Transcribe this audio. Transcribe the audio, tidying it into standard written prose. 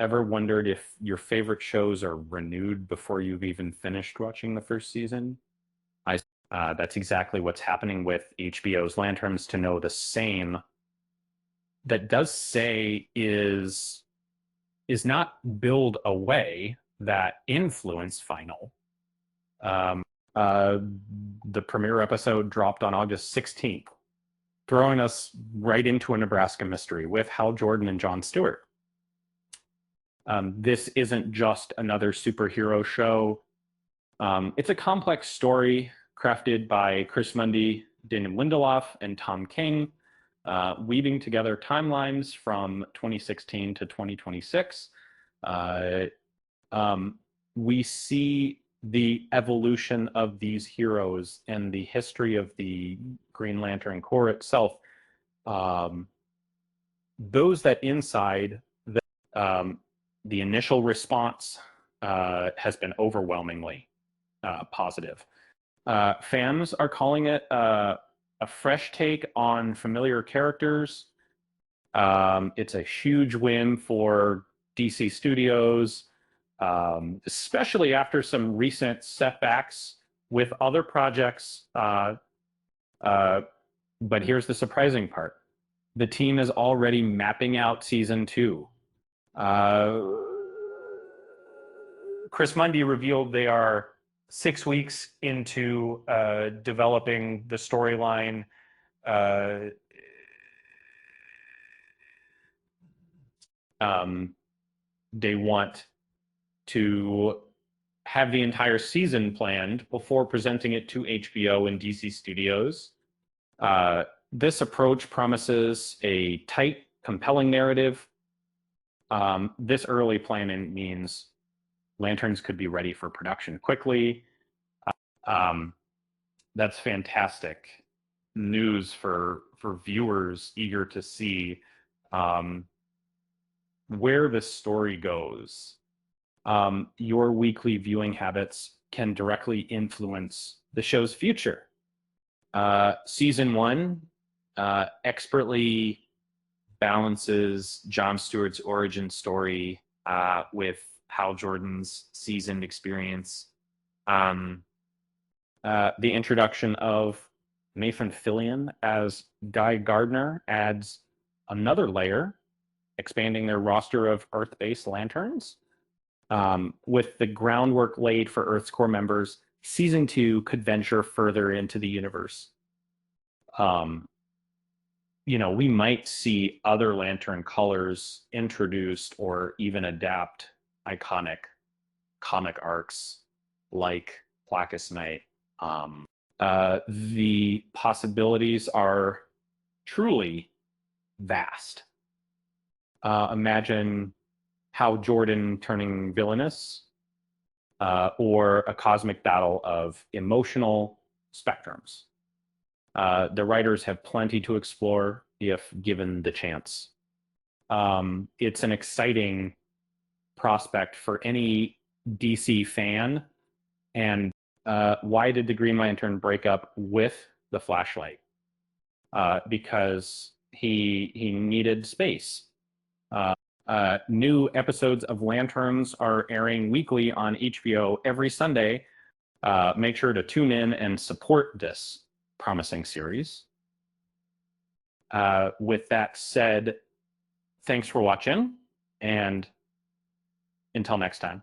Ever wondered if your favorite shows are renewed before you've even finished watching the first season? I That's exactly what's happening with HBO's Lanterns to Know the Same. That does say is not build away that influence final. Um, uh, the premiere episode dropped on August 16th, throwing us right into a Nebraska mystery with Hal Jordan and Jon Stewart. This isn't just another superhero show. It's a complex story crafted by Chris Mundy, Daniel Lindelof, and Tom King, weaving together timelines from 2016 to 2026. Uh, we see the evolution of these heroes and the history of the Green Lantern Corps itself. Um, those that inside the initial response has been overwhelmingly positive. Fans are calling it a fresh take on familiar characters. It's a huge win for DC Studios, especially after some recent setbacks with other projects. But here's the surprising part. The team is already mapping out season 2. Uh, Chris Mundy revealed they are 6 weeks into developing the storyline. Uh, they want to have the entire season planned before presenting it to HBO and DC Studios. This approach promises a tight, compelling narrative. This early planning means Lanterns could be ready for production quickly. Um, that's fantastic news for viewers eager to see where the story goes. Your weekly viewing habits can directly influence the show's future. Season 1 expertly balances Jon Stewart's origin story with Hal Jordan's seasoned experience. The introduction of Nathan Fillion as Guy Gardner adds another layer, expanding their roster of Earth-based lanterns. With the groundwork laid for Earth's core members, season 2 could venture further into the universe. We might see other lantern colors introduced or even adapt iconic comic arcs like Blackest Night. The possibilities are truly vast. Imagine Hal Jordan turning villainous, or a cosmic battle of emotional spectrums. The writers have plenty to explore if given the chance. It's an exciting prospect for any DC fan. And why did the Green Lantern break up with the Flashlight? Because he needed space. New episodes of Lanterns are airing weekly on HBO every Sunday. Make sure to tune in and support this promising series. With that said, thanks for watching, and until next time.